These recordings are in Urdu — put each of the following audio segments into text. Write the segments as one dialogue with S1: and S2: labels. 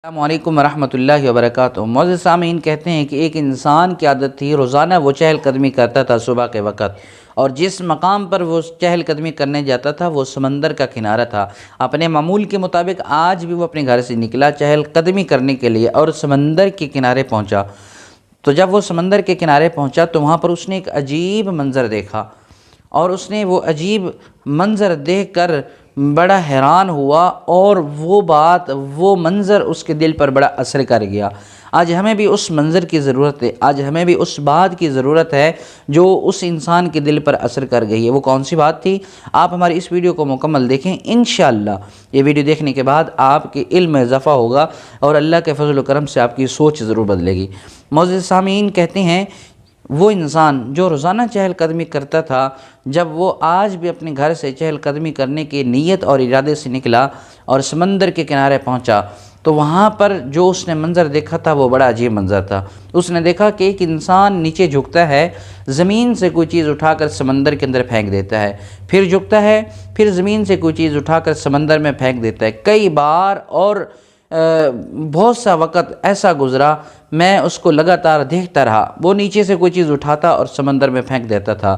S1: السلام علیکم ورحمۃ اللہ وبرکاتہ۔ معزز سامعین، کہتے ہیں کہ ایک انسان کی عادت تھی روزانہ وہ چہل قدمی کرتا تھا صبح کے وقت، اور جس مقام پر وہ چہل قدمی کرنے جاتا تھا وہ سمندر کا کنارہ تھا۔ اپنے معمول کے مطابق آج بھی وہ اپنے گھر سے نکلا چہل قدمی کرنے کے لیے اور سمندر کے کنارے پہنچا۔ تو جب وہ سمندر کے کنارے پہنچا تو وہاں پر اس نے ایک عجیب منظر دیکھا، اور اس نے وہ عجیب منظر دیکھ کر بڑا حیران ہوا، اور وہ منظر اس کے دل پر بڑا اثر کر گیا۔ آج ہمیں بھی اس منظر کی ضرورت ہے، آج ہمیں بھی اس بات کی ضرورت ہے جو اس انسان کے دل پر اثر کر گئی ہے۔ وہ کون سی بات تھی؟ آپ ہماری اس ویڈیو کو مکمل دیکھیں، انشاءاللہ یہ ویڈیو دیکھنے کے بعد آپ کے علم میں اضافہ ہوگا اور اللہ کے فضل و کرم سے آپ کی سوچ ضرور بدلے گی۔ معزز سامعین، کہتے ہیں وہ انسان جو روزانہ چہل قدمی کرتا تھا، جب وہ آج بھی اپنے گھر سے چہل قدمی کرنے کی نیت اور ارادے سے نکلا اور سمندر کے کنارے پہنچا، تو وہاں پر جو اس نے منظر دیکھا تھا وہ بڑا عجیب منظر تھا۔ اس نے دیکھا کہ ایک انسان نیچے جھکتا ہے، زمین سے کوئی چیز اٹھا کر سمندر کے اندر پھینک دیتا ہے، پھر جھکتا ہے، پھر زمین سے کوئی چیز اٹھا کر سمندر میں پھینک دیتا ہے کئی بار، اور بہت سا وقت ایسا گزرا، میں اس کو لگاتار دیکھتا رہا۔ وہ نیچے سے کوئی چیز اٹھاتا اور سمندر میں پھینک دیتا تھا۔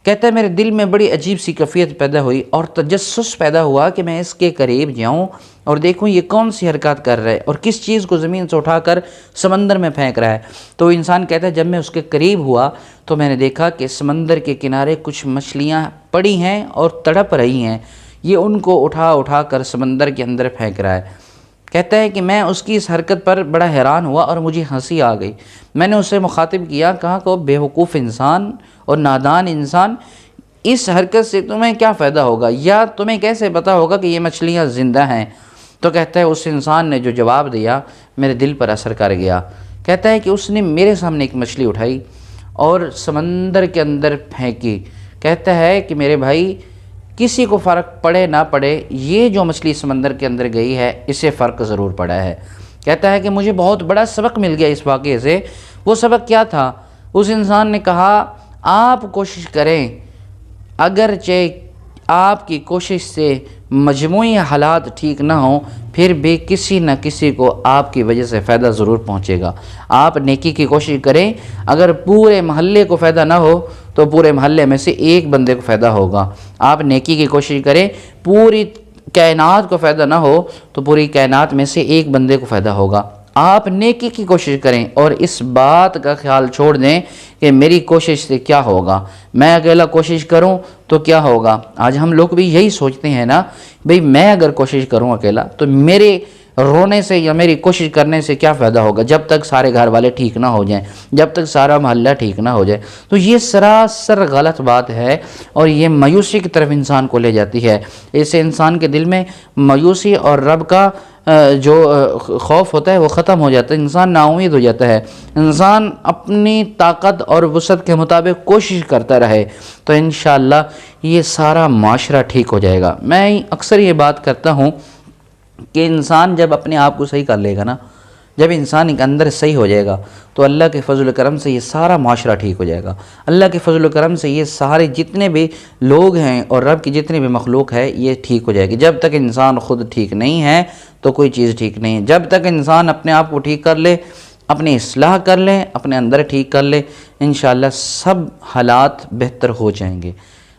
S1: کہتا ہے میرے دل میں بڑی عجیب سی کیفیت پیدا ہوئی اور تجسس پیدا ہوا کہ میں اس کے قریب جاؤں اور دیکھوں یہ کون سی حرکات کر رہا ہے اور کس چیز کو زمین سے اٹھا کر سمندر میں پھینک رہا ہے۔ تو انسان کہتا ہے جب میں اس کے قریب ہوا تو میں نے دیکھا کہ سمندر کے کنارے کچھ مچھلیاں پڑی ہیں اور تڑپ رہی ہیں، یہ ان کو اٹھا کر سمندر کے اندر پھینک رہا ہے۔ کہتا ہے کہ میں اس کی اس حرکت پر بڑا حیران ہوا اور مجھے ہنسی آ گئی۔ میں نے اسے مخاطب کیا، کہا کہ بے وقوف انسان اور نادان انسان، اس حرکت سے تمہیں کیا فائدہ ہوگا، یا تمہیں کیسے پتہ ہوگا کہ یہ مچھلیاں زندہ ہیں؟ تو کہتا ہے اس انسان نے جو جواب دیا میرے دل پر اثر کر گیا۔ کہتا ہے کہ اس نے میرے سامنے ایک مچھلی اٹھائی اور سمندر کے اندر پھینکی۔ کہتا ہے کہ میرے بھائی، کسی کو فرق پڑے نہ پڑے، یہ جو مچھلی سمندر کے اندر گئی ہے اسے فرق ضرور پڑا ہے۔ کہتا ہے کہ مجھے بہت بڑا سبق مل گیا اس واقعے سے۔ وہ سبق کیا تھا؟ اس انسان نے کہا آپ کوشش کریں، اگرچہ آپ کی کوشش سے مجموعی حالات ٹھیک نہ ہوں، پھر بھی کسی نہ کسی کو آپ کی وجہ سے فائدہ ضرور پہنچے گا۔ آپ نیکی کی کوشش کریں، اگر پورے محلے کو فائدہ نہ ہو تو پورے محلے میں سے ایک بندے کو فائدہ ہوگا۔ آپ نیکی کی کوشش کریں، پوری کائنات کو فائدہ نہ ہو تو پوری کائنات میں سے ایک بندے کو فائدہ ہوگا۔ آپ نیکی کی کوشش کریں اور اس بات کا خیال چھوڑ دیں کہ میری کوشش سے کیا ہوگا، میں اکیلا کوشش کروں تو کیا ہوگا۔ آج ہم لوگ بھی یہی سوچتے ہیں نا، بھئی میں اگر کوشش کروں اکیلا تو میرے رونے سے یا میری کوشش کرنے سے کیا فائدہ ہوگا، جب تک سارے گھر والے ٹھیک نہ ہو جائیں، جب تک سارا محلہ ٹھیک نہ ہو جائے۔ تو یہ سراسر غلط بات ہے اور یہ مایوسی کی طرف انسان کو لے جاتی ہے۔ اس سے انسان کے دل میں مایوسی اور رب کا جو خوف ہوتا ہے وہ ختم ہو جاتا ہے، انسان نا امید ہو جاتا ہے۔ انسان اپنی طاقت اور وسعت کے مطابق کوشش کرتا رہے تو انشاءاللہ یہ سارا معاشرہ ٹھیک ہو جائے گا۔ میں اکثر یہ بات کرتا ہوں کہ انسان جب اپنے آپ کو صحیح کر لے گا نا، جب انسان ایک اندر صحیح ہو جائے گا تو اللہ کے فضل و کرم سے یہ سارا معاشرہ ٹھیک ہو جائے گا۔ اللہ کے فضل و کرم سے یہ سارے جتنے بھی لوگ ہیں اور رب کی جتنے بھی مخلوق ہے یہ ٹھیک ہو جائے گی۔ جب تک انسان خود ٹھیک نہیں ہے تو کوئی چیز ٹھیک نہیں ہے۔ جب تک انسان اپنے آپ کو ٹھیک کر لے، اپنی اصلاح کر لے، اپنے اندر ٹھیک کر لے، انشاءاللہ سب حالات بہتر ہو جائیں گے۔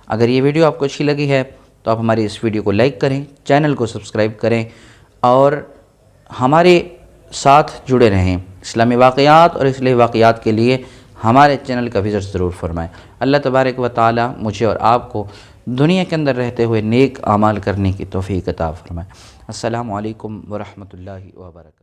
S1: اگر یہ ویڈیو آپ کو اچھی لگی ہے تو آپ ہماری اس ویڈیو کو لائک کریں، چینل کو سبسکرائب کریں اور ہمارے ساتھ جڑے رہیں۔ اسلامی واقعات اور اصلاحی واقعات کے لیے ہمارے چینل کا وزٹ ضرور فرمائیں۔ اللہ تبارک و تعالی مجھے اور آپ کو دنیا کے اندر رہتے ہوئے نیک اعمال کرنے کی توفیق عطا فرمائے۔ السلام علیکم ورحمۃ اللہ وبرکاتہ۔